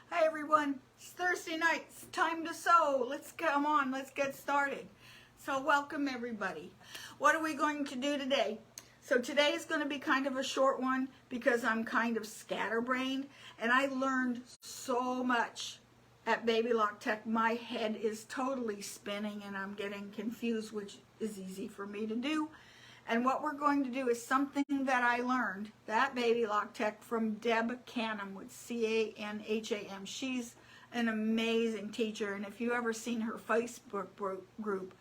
Hi everyone, it's Thursday night, it's time to sew. Let's get started. So welcome everybody. What are we going to do today? So today is going to be kind of a short one because I'm kind of scatterbrained and I learned so much at Baby Lock Tech. My head is totally spinning and I'm getting confused, which is easy for me to do. And what we're going to do is something that I learned at Baby Lock Tech from Deb Canham with C-A-N-H-A-M. She's an amazing teacher, and if you ever seen her Facebook group,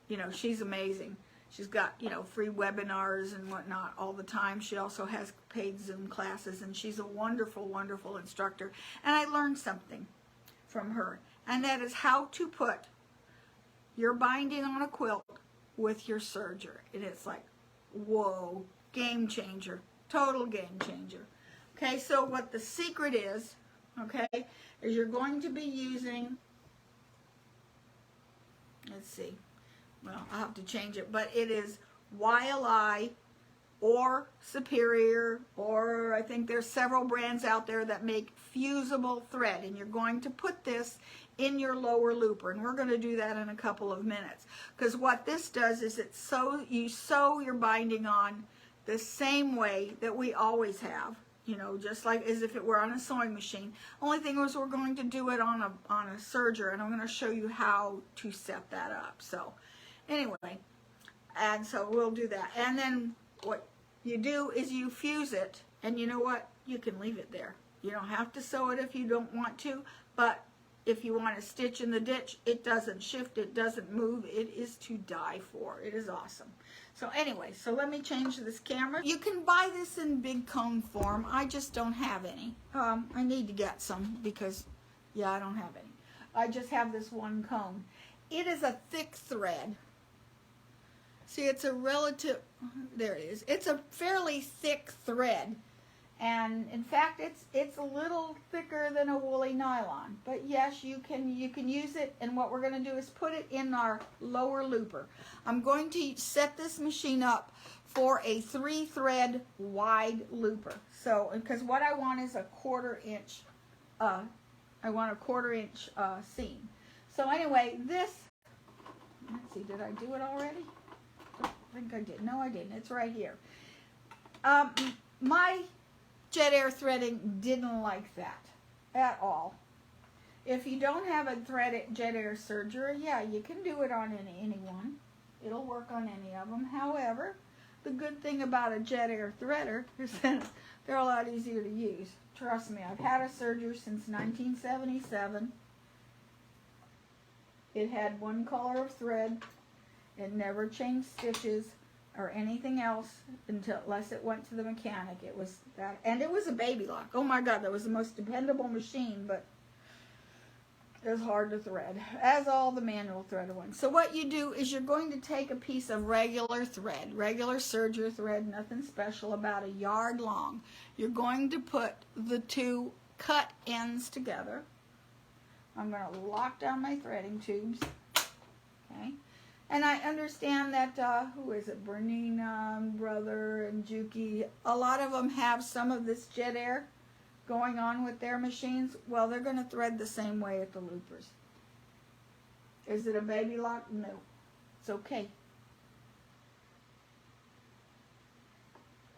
you know, she's amazing. She's got, you know, free webinars and whatnot all the time. She also has paid Zoom classes, and she's a wonderful, wonderful instructor. And I learned something from her, and that is how to put your binding on a quilt with your serger. And it's like, whoa, game changer, total game changer. Okay, so what the secret is, okay, is you're going to be using, let's see, well, I'll have to change it, but it is YLI or Superior, or I think there's several brands out there that make fusible thread, and you're going to put this in your lower looper, and we're going to do that in a couple of minutes, because what this does is you sew your binding on the same way that we always have, you know, just like as if it were on a sewing machine. Only thing is we're going to do it on a serger, and I'm going to show you how to set that up. So anyway, and so we'll do that, and then what you do is you fuse it, and you know what, you can leave it there. You don't have to sew it if you don't want to, but if you want to stitch in the ditch, it doesn't shift, it doesn't move, it is to die for. It is awesome. So anyway, so let me change this camera. You can buy this in big cone form. I just don't have any. I need to get some because, yeah, I don't have any. I just have this one cone. It is a thick thread. See, it's a relative, there it is. It's a fairly thick thread. And in fact, it's a little thicker than a woolly nylon. But yes, you can use it, and what we're going to do is put it in our lower looper. I'm going to set this machine up for a 3-thread wide looper. So, because what I want is a 1/4 inch, I want a 1/4 inch seam. So anyway, this, let's see, did I do it already? I think I did. No, I didn't. It's right here. My jet air threading didn't like that at all. If you don't have a jet air serger, yeah, you can do it on any one. It'll work on any of them. However, the good thing about a jet air threader is that they're a lot easier to use. Trust me, I've had a serger since 1977. It had one color of thread. It never changed stitches or anything else unless it went to the mechanic. It was that, and it was a Baby Lock. Oh my God, that was the most dependable machine, but it was hard to thread, as all the manual thread ones. So what you do is you're going to take a piece of regular thread, regular serger thread, nothing special, about 1 yard long. You're going to put the two cut ends together. I'm going to lock down my threading tubes, okay? And I understand that, who is it, Bernina, Brother, and Juki, a lot of them have some of this jet air going on with their machines. Well, they're going to thread the same way at the loopers. Is it a Baby Lock? No. It's okay.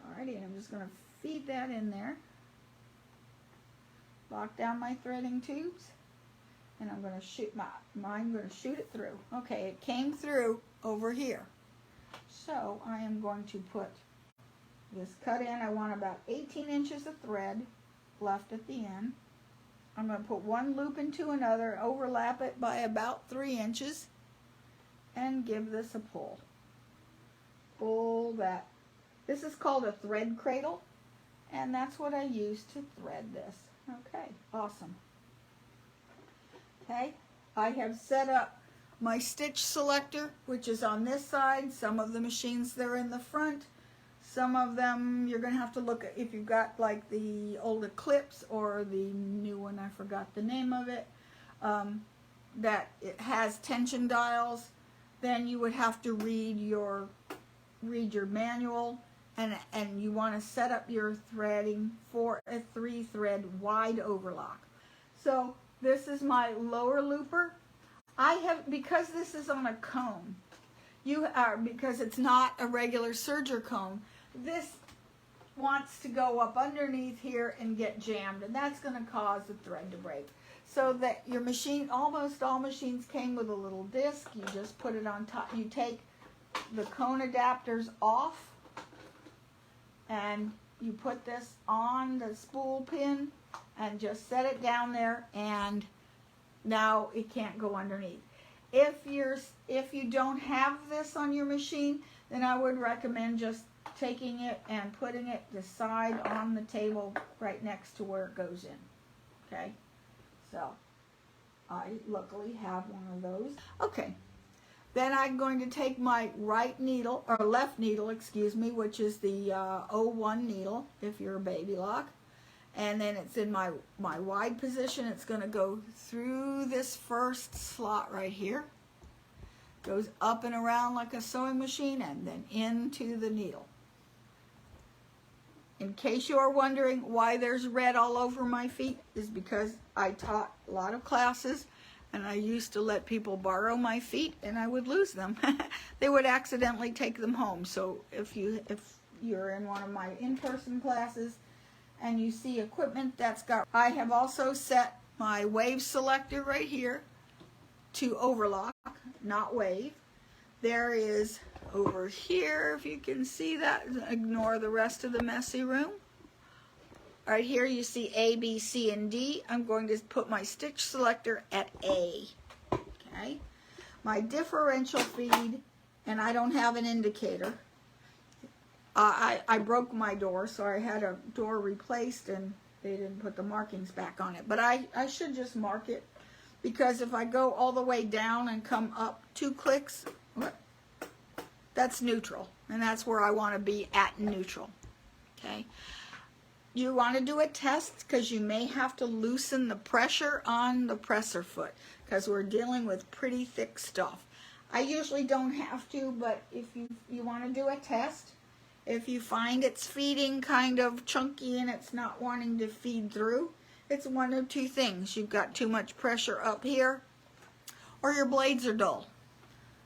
Alrighty, I'm just going to feed that in there. Lock down my threading tubes. And I'm going to shoot I'm going to shoot it through. Okay, it came through over here. So I am going to put this cut in. I want about 18 inches of thread left at the end. I'm going to put one loop into another, overlap it by about 3 inches, and give this a pull. Pull that. This is called a thread cradle, and that's what I use to thread this. Okay, awesome. Okay, I have set up my stitch selector, which is on this side. Some of the machines, they're in the front. Some of them, you're going to have to look at, if you've got like the old Eclipse or the new one, I forgot the name of it, that it has tension dials, then you would have to read your manual, and you want to set up your threading for a 3-thread wide overlock. So this is my lower looper. I have, because this is on a cone, because it's not a regular serger cone, this wants to go up underneath here and get jammed, and that's going to cause the thread to break. So that your machine, almost all machines came with a little disc. You just put it on top. You take the cone adapters off and you put this on the spool pin and just set it down there, and now it can't go underneath. If you don't have this on your machine, then I would recommend just taking it and putting it the side on the table right next to where it goes in. Okay, so I luckily have one of those. Okay, then I'm going to take my right needle, or left needle, excuse me, which is the 01 needle if you're a baby lock, and then it's in my wide position. It's going to go through this first slot right here, goes up and around like a sewing machine, and then into the needle. In case you're wondering why there's red all over my feet, is because I taught a lot of classes and I used to let people borrow my feet and I would lose them. They would accidentally take them home. So if you're in one of my in-person classes and you see equipment that's got, I have also set my wave selector right here to overlock, not wave. There is over here, if you can see that, ignore the rest of the messy room. Right here you see A, B, C, and D. I'm going to put my stitch selector at A. Okay. My differential feed, and I don't have an indicator. I broke my door, so I had a door replaced and they didn't put the markings back on it. But I should just mark it, because if I go all the way down and come up 2 clicks, that's neutral, and that's where I want to be, at neutral. Okay. You want to do a test because you may have to loosen the pressure on the presser foot because we're dealing with pretty thick stuff. I usually don't have to, but if you want to do a test, if you find it's feeding kind of chunky and it's not wanting to feed through, it's one of 2 things. You've got too much pressure up here, or your blades are dull.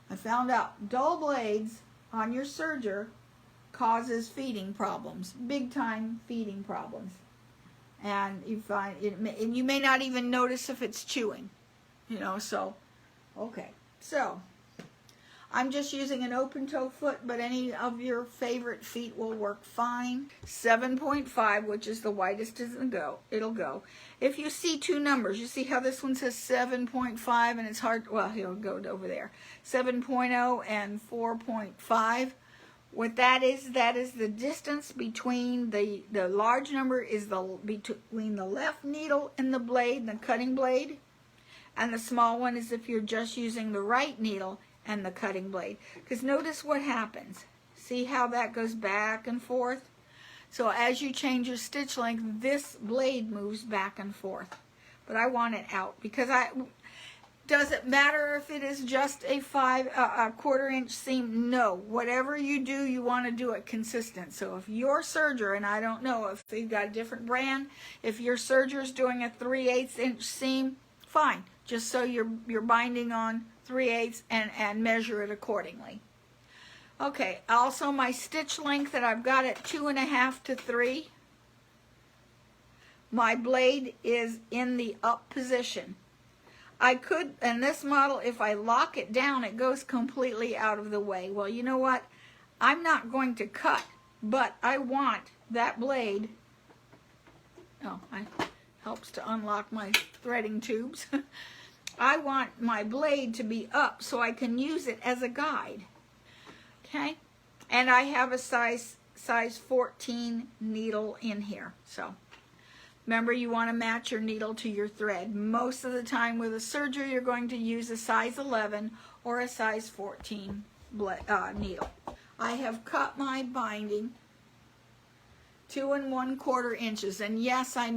I found out dull blades on your serger causes feeding problems, big time feeding problems. And you find it, and you may not even notice if it's chewing, you know. So, okay. So, I'm just using an open toe foot, but any of your favorite feet will work fine. 7.5, which is the widest it'll go. If you see 2 numbers, you see how this one says 7.5 and it's hard, well, it'll go over there. 7.0 and 4.5. What that is the distance between the large number is between the left needle and the blade, the cutting blade, and the small one is if you're just using the right needle and the cutting blade. Because notice what happens. See how that goes back and forth? So as you change your stitch length, this blade moves back and forth. But I want it out because does it matter if it is just a 1/4 inch seam? No. Whatever you do, you want to do it consistent. So if your serger, and I don't know if you've got a different brand, if your serger is doing a 3/8 inch seam, fine. Just so you're binding on 3/8 and measure it accordingly. Okay, also my stitch length that I've got at 2.5 to 3. My blade is in the up position. I could, in this model, if I lock it down, it goes completely out of the way. Well, you know what? I'm not going to cut, but I want that blade. Oh, it helps to unlock my threading tubes. I want my blade to be up so I can use it as a guide. Okay? And I have a size 14 needle in here. So remember, you want to match your needle to your thread. Most of the time with a serger, you're going to use a size 11 or a size 14 needle. I have cut my binding 2 1/4 inches. And yes, I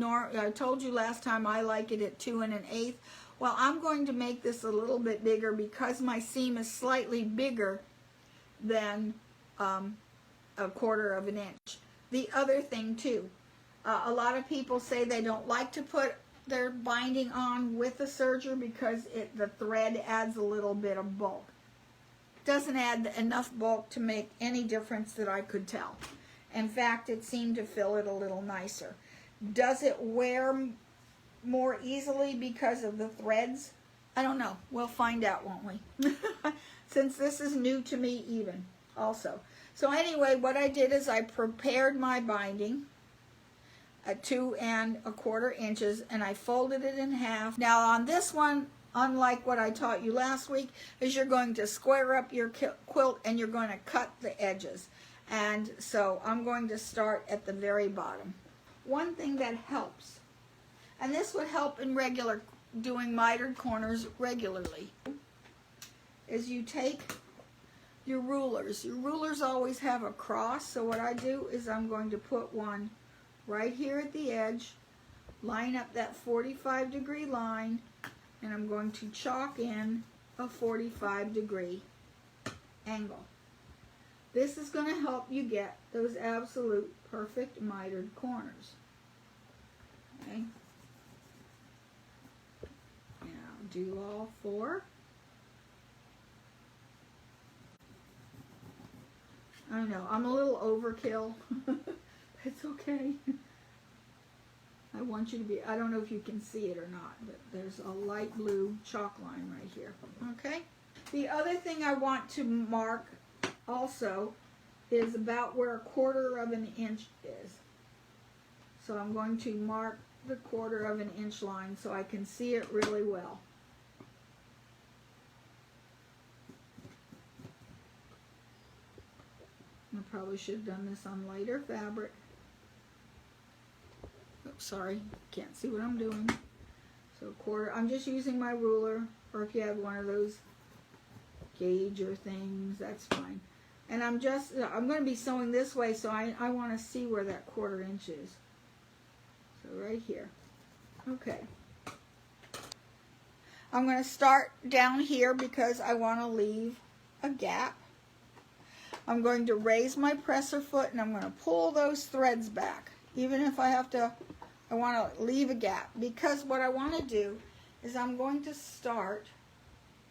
told you last time I like it at 2 1/8. Well, I'm going to make this a little bit bigger because my seam is slightly bigger than 1/4 inch. The other thing too, a lot of people say they don't like to put they're binding on with the serger because the thread adds a little bit of bulk. Doesn't add enough bulk to make any difference that I could tell. In fact, it seemed to fill it a little nicer. Does it wear more easily because of the threads? I don't know. We'll find out, won't we? Since this is new to me even also. So anyway, what I did is I prepared my binding at 2 1/4 inches, and I folded it in half. Now on this one, unlike what I taught you last week, is you're going to square up your quilt and you're going to cut the edges. And so I'm going to start at the very bottom. One thing that helps, and this would help in doing mitered corners regularly, is you take your rulers. Your rulers always have a cross, so what I do is I'm going to put one right here at the edge, line up that 45-degree line, and I'm going to chalk in a 45-degree angle. This is going to help you get those absolute perfect mitered corners. Okay. Now do all 4. I know, I'm a little overkill. It's okay. I want you to be, I don't know if you can see it or not, but there's a light blue chalk line right here. Okay? The other thing I want to mark also is about where 1/4 inch is. So I'm going to mark the 1/4 inch line so I can see it really well. I probably should have done this on lighter fabric. Oops, sorry, can't see what I'm doing. So 1/4, I'm just using my ruler, or if you have one of those gauger things, that's fine. And I'm going to be sewing this way, so I want to see where that 1/4 inch is. So right here. Okay. I'm going to start down here because I want to leave a gap. I'm going to raise my presser foot and I'm going to pull those threads back. Even if I want to leave a gap. Because what I want to do is I'm going to start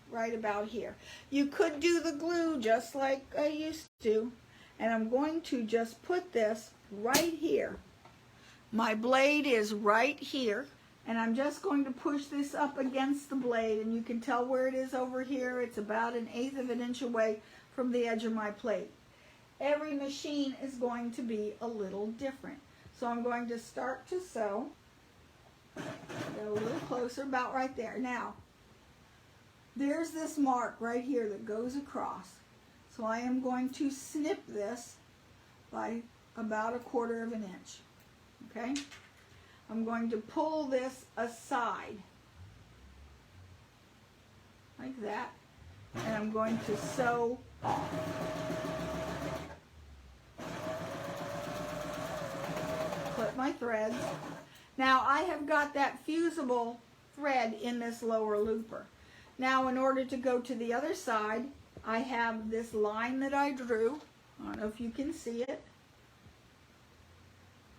right about here. You could do the glue just like I used to. And I'm going to just put this right here. My blade is right here. And I'm just going to push this up against the blade. And you can tell where it is over here. It's about 1/8 inch away from the edge of my plate. Every machine is going to be a little different. So I'm going to start to sew. Get a little closer, about right there. Now, there's this mark right here that goes across. So I am going to snip this by about 1/4 inch. Okay? I'm going to pull this aside. Like that. And I'm going to sew off. Clip my threads. Now I have got that fusible thread in this lower looper. Now in order to go to the other side, I have this line that I drew. I don't know if you can see it.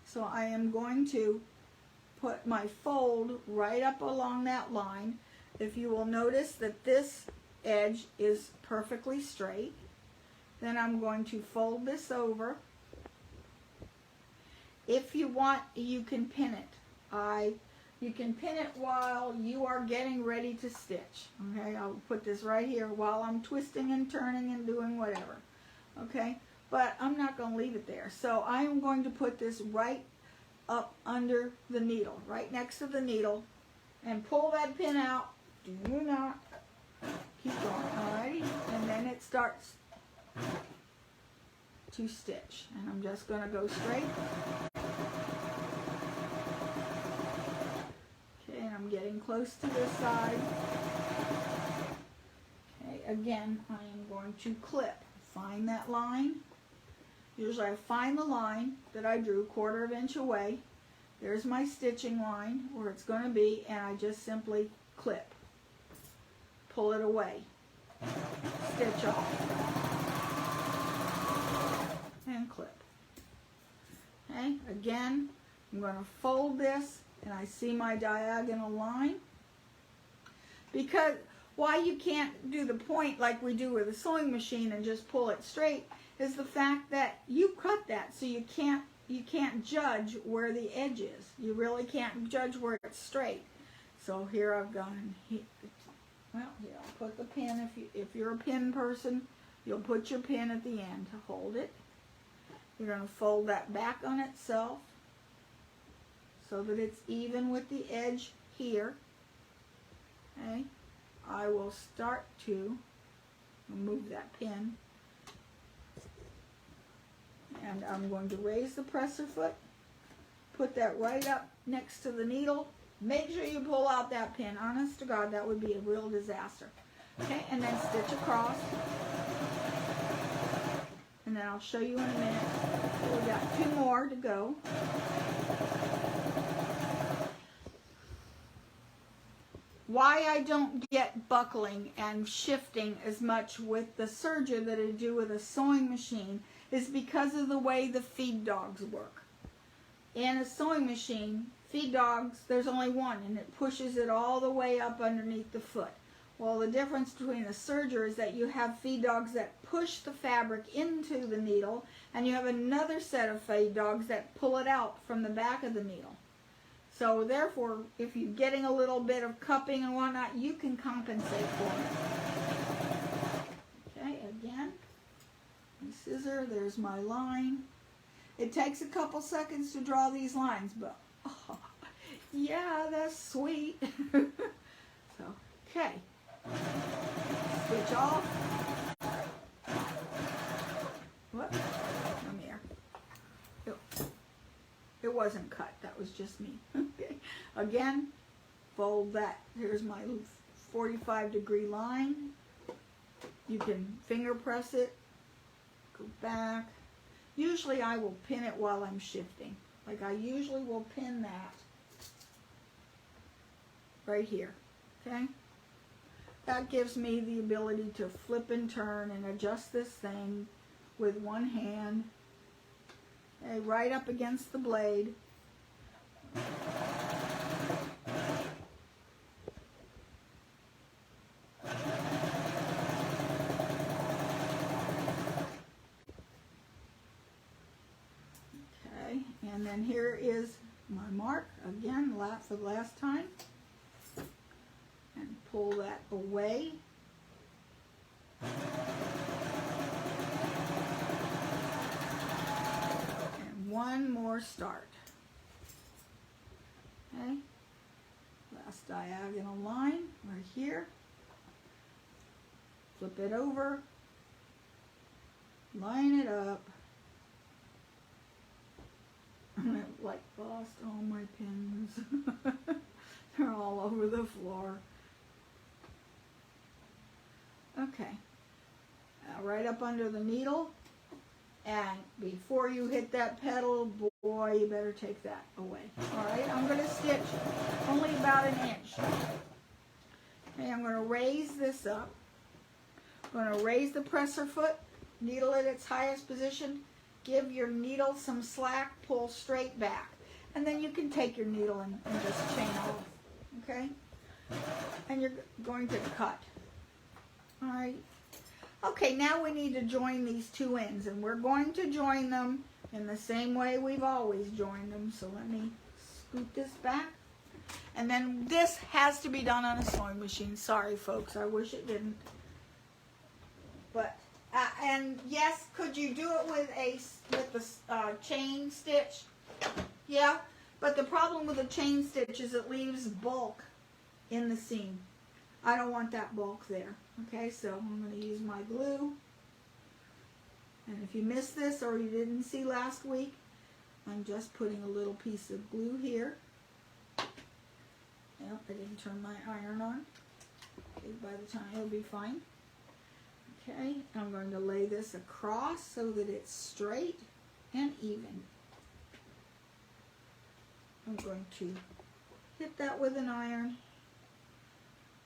So I am going to put my fold right up along that line. If you will notice that this edge is perfectly straight, then I'm going to fold this over. If you want, you can pin it. You can pin it while you are getting ready to stitch. Okay, I'll put this right here while I'm twisting and turning and doing whatever. Okay, but I'm not going to leave it there. So I'm going to put this right up under the needle, right next to the needle, and pull that pin out. Do not keep going, alrighty? And then it starts to stitch. And I'm just going to go straight. Okay, and I'm getting close to this side. Okay, again, I am going to clip. Find that line. Usually I find the line that I drew 1/4 inch away. There's my stitching line where it's going to be, and I just simply clip. Pull it away. Stitch off. And clip. Okay, again, I'm going to fold this and I see my diagonal line. Because why you can't do the point like we do with a sewing machine and just pull it straight is the fact that you cut that, so you can't judge where the edge is. You really can't judge where it's straight. So here I've gone, well, here I'll put the pin. If you're a pin person, you'll put your pin at the end to hold it. You're going to fold that back on itself so that it's even with the edge here. Okay, I will start to remove that pin, and I'm going to raise the presser foot, put that right up next to the needle. Make sure you pull out that pin. Honest to God, that would be a real disaster. Okay, and then stitch across, and then I'll show you in a minute. We've got 2 more to go. Why I don't get buckling and shifting as much with the serger that I do with a sewing machine is because of the way the feed dogs work. In a sewing machine, feed dogs, there's only one, and it pushes it all the way up underneath the foot. Well, the difference between a serger is that you have feed dogs that push the fabric into the needle, and you have another set of feed dogs that pull it out from the back of the needle. So therefore, if you're getting a little bit of cupping and whatnot, you can compensate for it. Okay, again, my scissor, there's my line. It takes a couple seconds to draw these lines, but oh, yeah, that's sweet. So, okay, switch off. What? Come here. It wasn't cut, that was just me. Okay. Again, fold that. Here's my 45-degree line. You can finger press it, go back. Usually I will pin it while I'm shifting. Like I usually will pin that right here, okay? That gives me the ability to flip and turn and adjust this thing with one hand. Okay, right up against the blade. Okay, and then here is my mark again, for the last time, and pull that away. One more start. Okay, last diagonal line right here. Flip it over, line it up. I like lost all my pins. They're all over the floor. Okay, now right up under the needle. And before you hit that pedal, boy, you better take that away. All right, I'm going to stitch only about an inch. Okay, I'm going to raise this up. I'm going to raise the presser foot, needle at its highest position. Give your needle some slack, pull straight back. And then you can take your needle and just chain off. Okay? And you're going to cut. All right. Okay, now we need to join these 2 ends, and we're going to join them in the same way we've always joined them. So let me scoot this back. And then this has to be done on a sewing machine. Sorry, folks, I wish it didn't. But, and yes, could you do it with the chain stitch? Yeah, but the problem with a chain stitch is it leaves bulk in the seam. I don't want that bulk there. Okay, so I'm going to use my glue. And if you missed this or you didn't see last week, I'm just putting a little piece of glue here. Yep, I didn't turn my iron on. Okay, by the time it'll be fine. Okay, I'm going to lay this across so that it's straight and even. I'm going to hit that with an iron.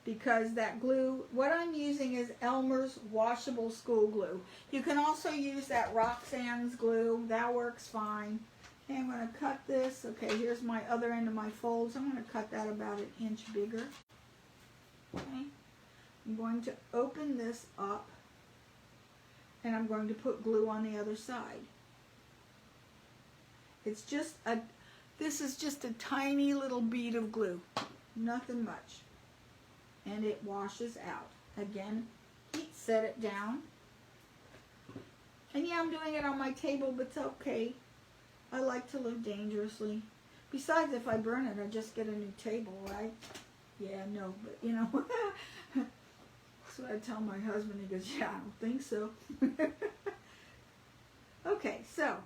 Because that glue, what I'm using is Elmer's washable school glue. You can also use that Roxanne's glue, that works fine. Okay, I'm going to cut this. Okay, here's my other end of my folds. I'm going to cut that about an inch bigger. Okay, I'm going to open this up, and I'm going to put glue on the other side. It's just this is just a tiny little bead of glue, nothing much, and it washes out. Again, heat set it down, and yeah, I'm doing it on my table, but it's okay. I like to live dangerously. Besides, if I burn it, I just get a new table, right? Yeah, no, but you know, that's what I tell my husband. He goes, yeah, I don't think so. Okay, so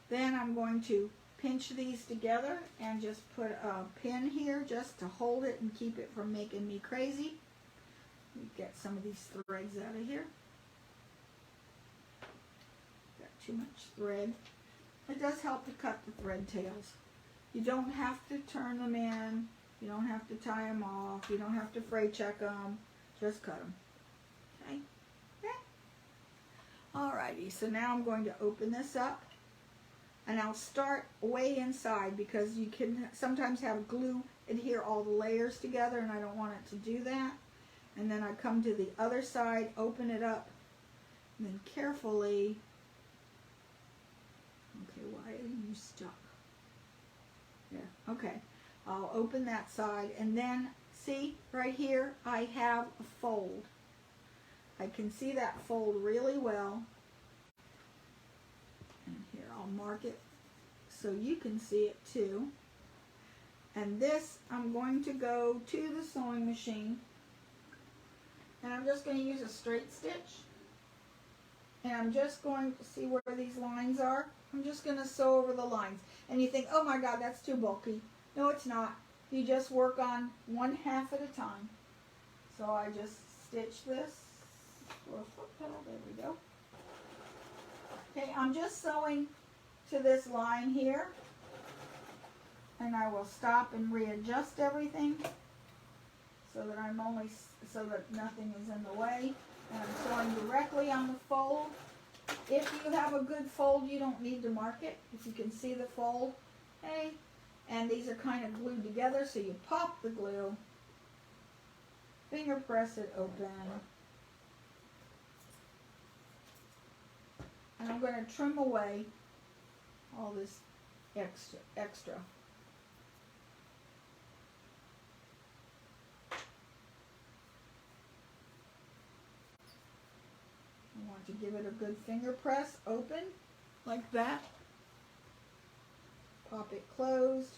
then I'm going to pinch these together and just put a pin here just to hold it and keep it from making me crazy. Get some of these threads out of here. Got too much thread. It does help to cut the thread tails. You don't have to turn them in. You don't have to tie them off. You don't have to fray check them. Just cut them. Okay? Okay. Alrighty, so now I'm going to open this up. And I'll start way inside because you can sometimes have glue adhere all the layers together, and I don't want it to do that. And then I come to the other side, open it up, and then carefully, okay, why are you stuck? There, okay. I'll open that side, and then, see, right here, I have a fold. I can see that fold really well. And here, I'll mark it so you can see it too. And this, I'm going to go to the sewing machine, and I'm just going to use a straight stitch. And I'm just going to see where these lines are. I'm just going to sew over the lines. And you think, oh my God, that's too bulky. No, it's not. You just work on 1/2 at a time. So I just stitch this. There we go. Okay, I'm just sewing to this line here. And I will stop and readjust everything so that nothing is in the way. And I'm sewing directly on the fold. If you have a good fold, you don't need to mark it. If you can see the fold, hey. And these are kind of glued together, so you pop the glue, finger press it open. And I'm going to trim away all this extra. I want to give it a good finger press, open, like that. Pop it closed.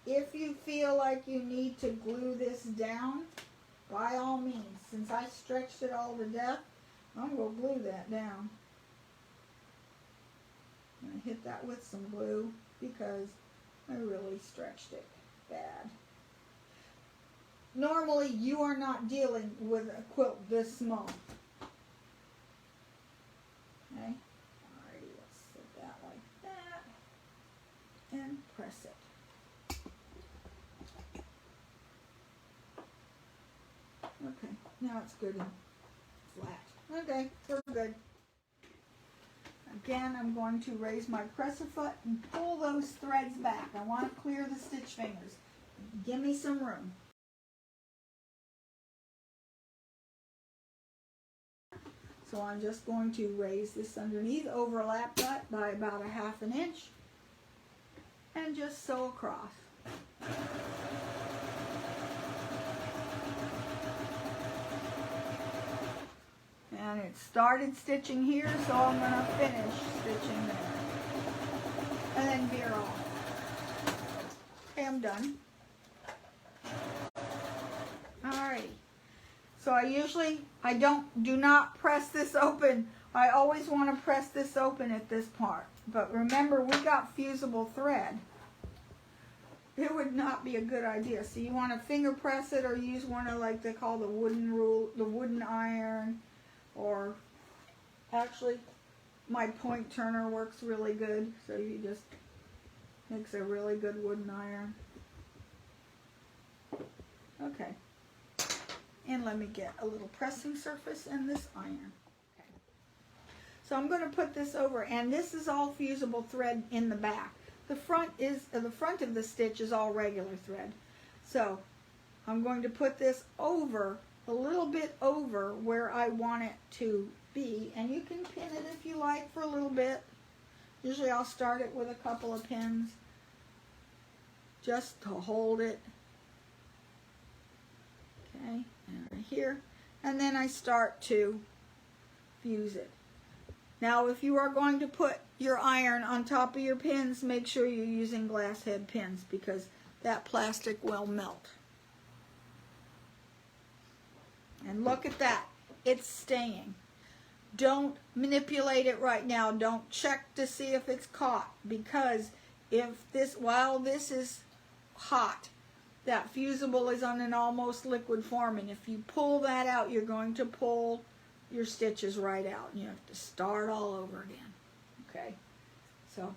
If you feel like you need to glue this down, by all means, since I stretched it all to death, I'm going to glue that down. I'm going to hit that with some glue because I really stretched it bad. Normally, you are not dealing with a quilt this small. Okay, alrighty, let's set that like that and press it. Okay, now it's good and flat. Okay, we're good. Again, I'm going to raise my presser foot and pull those threads back. I want to clear the stitch fingers. Give me some room. So I'm just going to raise this underneath, overlap that by about 1/2 inch, and just sew across. And it started stitching here, so I'm going to finish stitching there. And then veer off. Okay, I'm done. Alrighty. So I do not press this open. I always want to press this open at this part. But remember, we got fusible thread. It would not be a good idea. So you want to finger press it or use one of like they call the wooden iron. Or actually, my point turner works really good. So you just makes a really good wooden iron. Okay. And let me get a little pressing surface in this iron. Okay. So I'm going to put this over, and this is all fusible thread in the back. the front of the stitch is all regular thread. So I'm going to put this over, a little bit over where I want it to be, and you can pin it if you like for a little bit. Usually I'll start it with a couple of pins just to hold it. Okay, and right here, and then I start to fuse it. Now if you are going to put your iron on top of your pins, make sure you're using glass head pins because that plastic will melt. And look at that, it's staying. Don't manipulate it right now. Don't check to see if it's caught, because while this is hot, that fusible is on an almost liquid form, and if you pull that out, you're going to pull your stitches right out, and you have to start all over again. Okay, so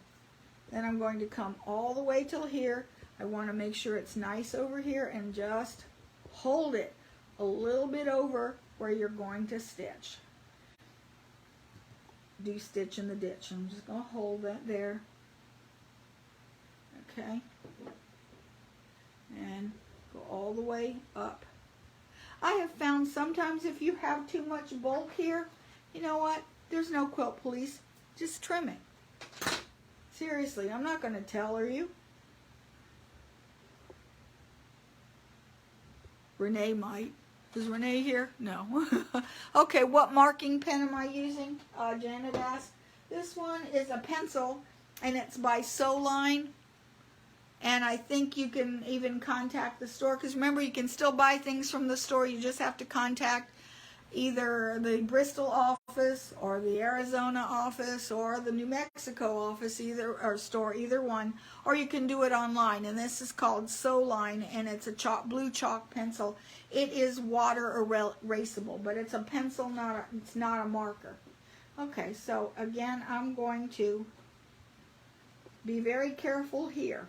then I'm going to come all the way till here. I want to make sure it's nice over here and just hold it a little bit over where you're going to stitch. Do stitch in the ditch. I'm just going to hold that there. Okay. And go all the way up. I have found sometimes if you have too much bulk here, you know what? There's no quilt police. Just trim it. Seriously, I'm not going to tell you. Renee might. Is Renee here? No. Okay, what marking pen am I using? Janet asked. This one is a pencil, and it's by Soline. And I think you can even contact the store, because remember, you can still buy things from the store. You just have to contact either the Bristol office or the Arizona office or the New Mexico office, either one, or you can do it online. And this is called Soline, and it's a blue chalk pencil. It is water erasable, but it's a pencil, it's not a marker. Okay, so again, I'm going to be very careful here.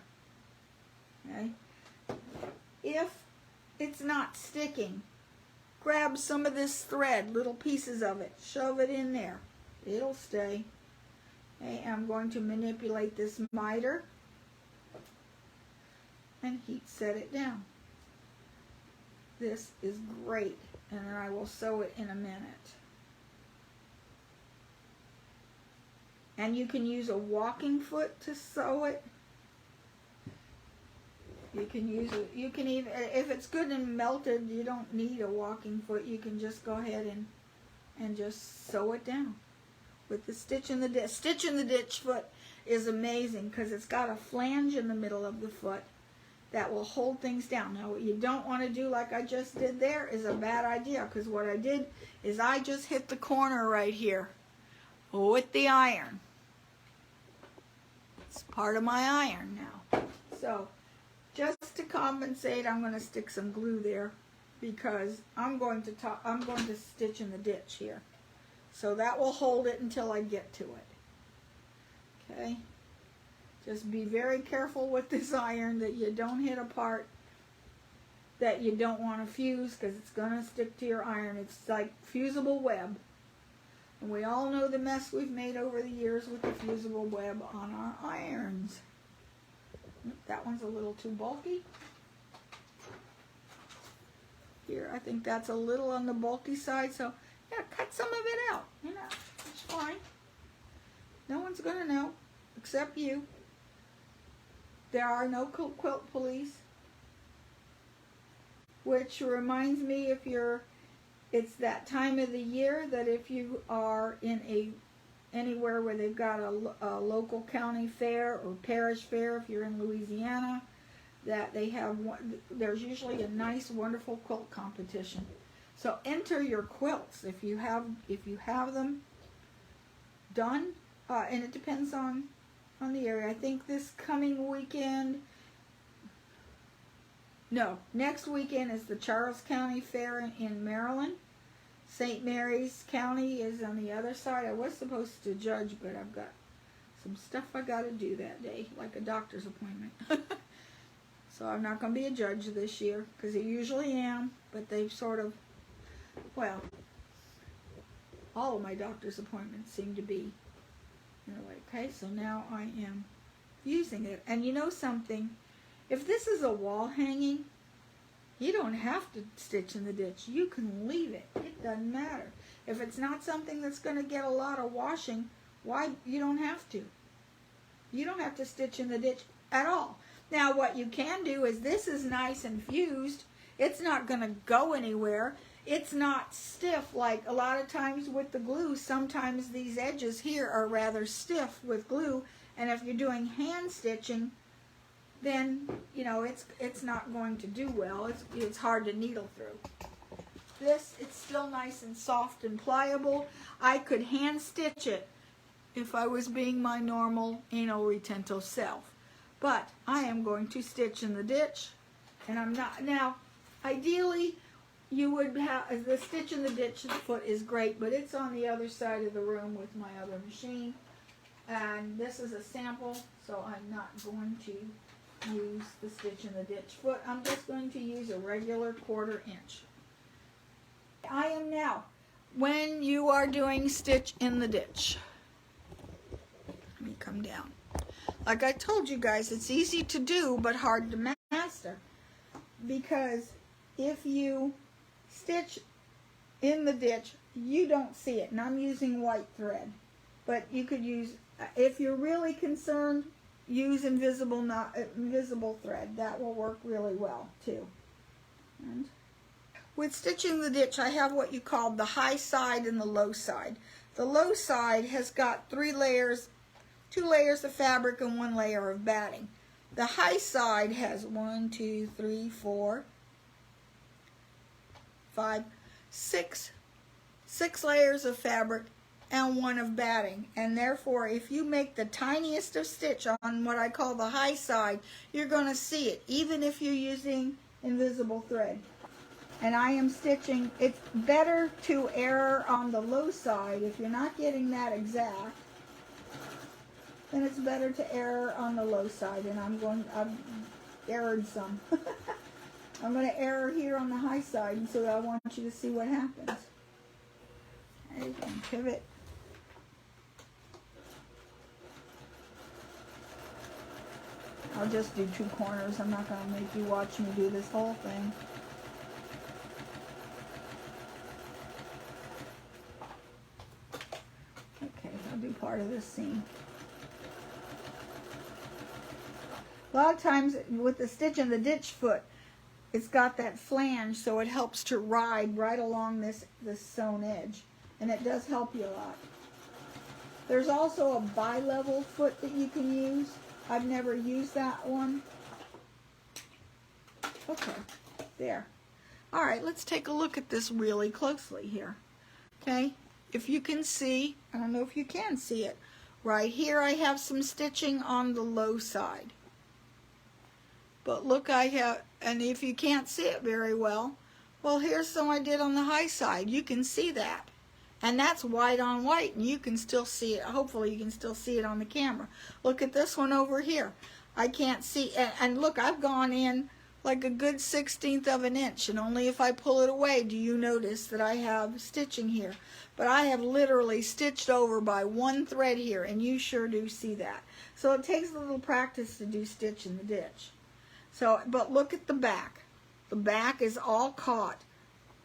Okay, if it's not sticking, grab some of this thread, little pieces of it, shove it in there. It'll stay. Okay, I'm going to manipulate this miter and heat set it down. This is great, and then I will sew it in a minute. And you can use a walking foot to sew it. You can use it. You can even, if it's good and melted, you don't need a walking foot. You can just go ahead and just sew it down with the stitch in the ditch. Stitch in the ditch foot is amazing because it's got a flange in the middle of the foot that will hold things down. Now, what you don't want to do, like I just did there, is a bad idea, because what I did is I just hit the corner right here with the iron. It's part of my iron now. So just to compensate, I'm going to stick some glue there, because I'm going to stitch in the ditch here. So that will hold it until I get to it. Okay? Just be very careful with this iron that you don't hit a part that you don't want to fuse, because it's going to stick to your iron. It's like fusible web. And we all know the mess we've made over the years with the fusible web on our irons. That one's a little too bulky. Here, I think that's a little on the bulky side, so yeah, cut some of it out. You know, it's fine. No one's going to know except you. There are no quilt police. Which reminds me, it's that time of the year that if you are in anywhere where they've got a local county fair or parish fair, if you're in Louisiana, that they have there's usually a nice, wonderful quilt competition. So enter your quilts if you have them done, and it depends on the area. I think this coming weekend, no, next weekend is the Charles County Fair in Maryland. St. Mary's County is on the other side. I was supposed to judge, but I've got some stuff I got to do that day, like a doctor's appointment. So I'm not going to be a judge this year, because I usually am, but they've sort of, well, all of my doctor's appointments seem to be, okay, so now I am using it. And you know something, if this is a wall hanging, you don't have to stitch in the ditch. You can leave it. It doesn't matter. If it's not something that's going to get a lot of washing, why, you don't have to. You don't have to stitch in the ditch at all. Now what you can do is, this is nice and fused. It's not going to go anywhere. It's not stiff like a lot of times with the glue. Sometimes these edges here are rather stiff with glue, and if you're doing hand stitching, then you know it's not going to do well. It's hard to needle through. This, it's still nice and soft and pliable. I could hand stitch it if I was being my normal anal retentive self, but I am going to stitch in the ditch, and I'm not. Now ideally you would have the stitch in the ditch foot is great, but it's on the other side of the room with my other machine, and this is a sample, so I'm not going to use the stitch in the ditch foot. I'm just going to use a regular 1/4 inch. I am now, when you are doing stitch in the ditch, let me come down. Like I told you guys, it's easy to do but hard to master, because if you stitch in the ditch, you don't see it, and I'm using white thread, but you could use, if you're really concerned, use invisible thread. That will work really well too. And with stitching the ditch, I have what you call the high side and the low side. The low side has got 3 layers, 2 layers of fabric and 1 layer of batting. The high side has 1, 2, 3, 4, 5, 6 layers of fabric and 1 of batting, and therefore if you make the tiniest of stitch on what I call the high side, you're going to see it even if you're using invisible thread. And I am stitching, it's better to err on the low side. If you're not getting that exact, then it's better to err on the low side, and I've erred some. I'm going to err here on the high side, and so I want you to see what happens. Okay, you can pivot. I'll just do 2 corners. I'm not going to make you watch me do this whole thing. Okay, I'll do part of this seam. A lot of times with the stitch in the ditch foot, it's got that flange, so it helps to ride right along this sewn edge, and it does help you a lot. There's also a bi-level foot that you can use. I've never used that one. Okay, there. All right, let's take a look at this really closely here. Okay, if you can see, I don't know if you can see it, right here I have some stitching on the low side. But look, I have, and if you can't see it very well, well, here's some I did on the high side. You can see that. And that's white on white, and you can still see it. Hopefully you can still see it on the camera. Look at this one over here. I can't see, and look, I've gone in like a good 1/16 of an inch, and only if I pull it away do you notice that I have stitching here. But I have literally stitched over by 1 thread here, and you sure do see that. So it takes a little practice to do stitch in the ditch. So, but look at the back. The back is all caught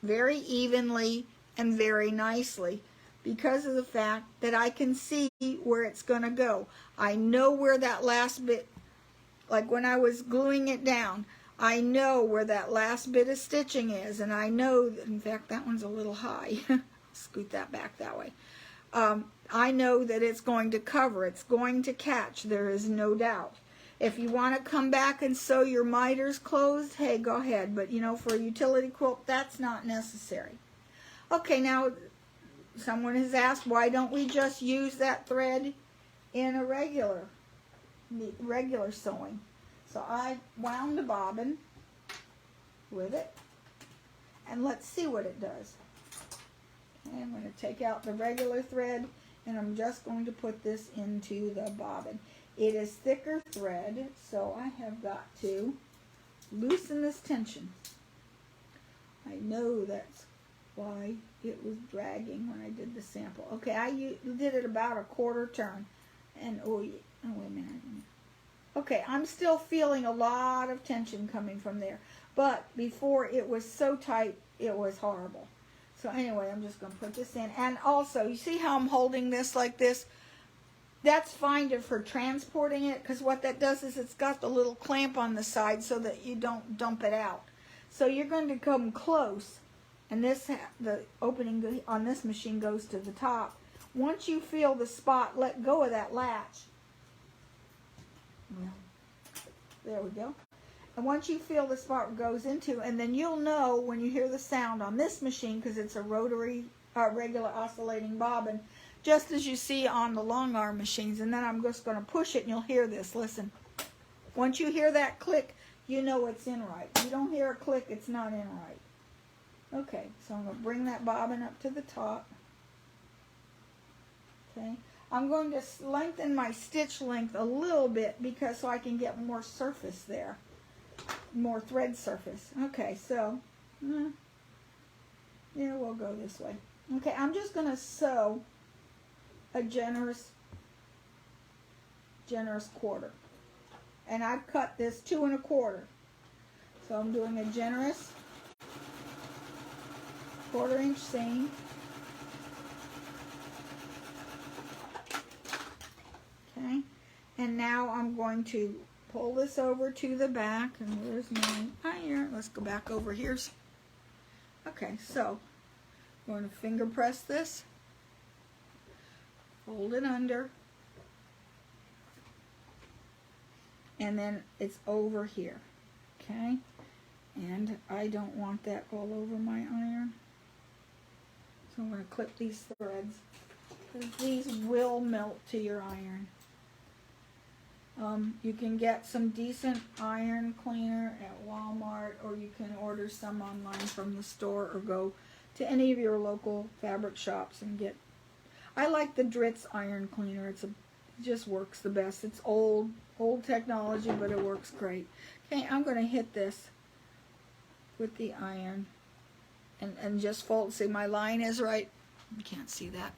very evenly and very nicely because of the fact that I can see where it's going to go. I know where that last bit, like when I was gluing it down, I know where that last bit of stitching is, and I know that, in fact, that one's a little high. Scoot that back that way. I know that it's going to cover, it's going to catch, there is no doubt. If you want to come back and sew your miters closed, hey, go ahead. But, you know, for a utility quilt, that's not necessary. Okay, now, someone has asked, why don't we just use that thread in a regular sewing? So I wound the bobbin with it, and let's see what it does. Okay, I'm going to take out the regular thread, and I'm just going to put this into the bobbin. It is thicker thread, so I have got to loosen this tension. I know that's why it was dragging when I did the sample. Okay, I did it about a 1/4 turn, and oh wait a minute. Okay, I'm still feeling a lot of tension coming from there. But before it was so tight, it was horrible. So anyway, I'm just going to put this in. And also, you see how I'm holding this like this? That's fine for transporting it, because what that does is it's got the little clamp on the side so that you don't dump it out. So you're going to come close, and the opening on this machine goes to the top. Once you feel the spot, let go of that latch. There we go. And once you feel the spot goes into, and then you'll know when you hear the sound on this machine, because it's a rotary, regular oscillating bobbin, just as you see on the long arm machines. And then I'm just going to push it and you'll hear this. Listen. Once you hear that click, you know it's in right. If you don't hear a click, it's not in right. Okay, so I'm going to bring that bobbin up to the top. Okay. I'm going to lengthen my stitch length a little bit so I can get more surface there. More thread surface. Okay, so, yeah, we'll go this way. Okay, I'm just going to sew a generous quarter. And I've cut this 2 1/4. So I'm doing a generous 1/4 inch seam. Okay, and now I'm going to pull this over to the back, and where's my iron? Let's go back over here. Okay, so I'm going to finger press this, fold it under, and then it's over here. Okay, and I don't want that all over my iron, so I'm going to clip these threads, because these will melt to your iron. You can get some decent iron cleaner at Walmart, or you can order some online from the store, or go to any of your local fabric shops and get. I like the Dritz iron cleaner. It just works the best. It's old technology, but it works great. Okay, I'm going to hit this with the iron and just fold. See, my line is right. You can't see that.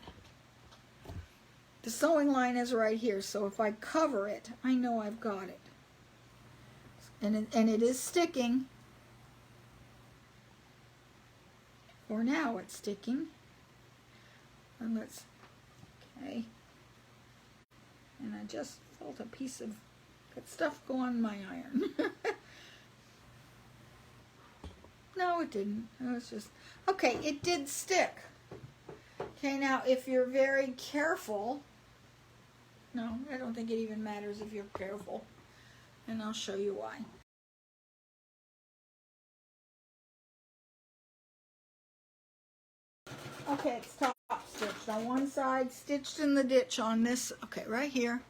The sewing line is right here, so if I cover it, I know I've got it. And it is sticking. For now, it's sticking. And okay. And I just felt a piece of good stuff go on my iron. No, it didn't. It was just, okay, it did stick. Okay, now if you're very careful, no, I don't think it even matters if you're careful, and I'll show you why. Okay, it's top stitched on one side, stitched in the ditch on this, okay, right here.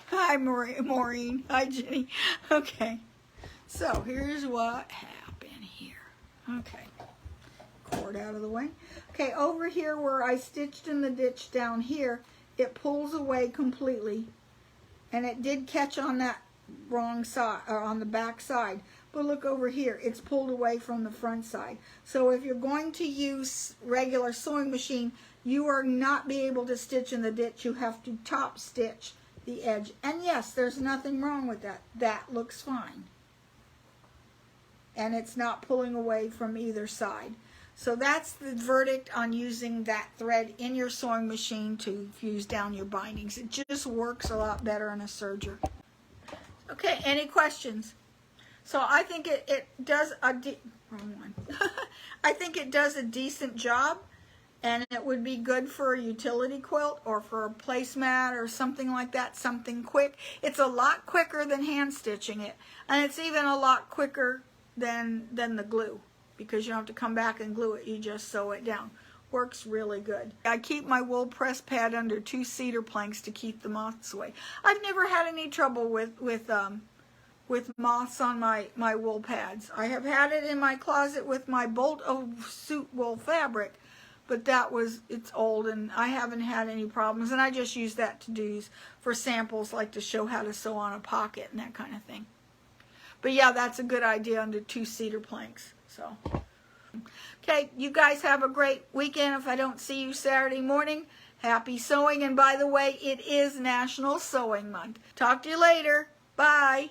Hi, Maureen. Hi, Jenny. Okay, so here's what happened here. Okay, cord out of the way. Okay, over here where I stitched in the ditch down here, it pulls away completely, and it did catch on that wrong side, or on the back side. But look over here, it's pulled away from the front side. So if you're going to use regular sewing machine, you are not be able to stitch in the ditch. You have to top stitch the edge. And yes, there's nothing wrong with that. That looks fine. And it's not pulling away from either side. So that's the verdict on using that thread in your sewing machine to fuse down your bindings. It just works a lot better in a serger. Okay, any questions? So I think it does wrong one. I think it does a decent job, and it would be good for a utility quilt or for a placemat or something like that, something quick. It's a lot quicker than hand stitching it, and it's even a lot quicker than the glue, because you don't have to come back and glue it. You just sew it down. Works really good. I keep my wool press pad under 2 cedar planks to keep the moths away. I've never had any trouble with moths on my wool pads. I have had it in my closet with my Bolt of suit wool fabric, but it's old and I haven't had any problems, and I just use that to do for samples, like to show how to sew on a pocket and that kind of thing. But yeah, that's a good idea under 2 cedar planks. So, okay, you guys have a great weekend. If I don't see you Saturday morning, happy sewing. And by the way, it is National Sewing Month. Talk to you later. Bye.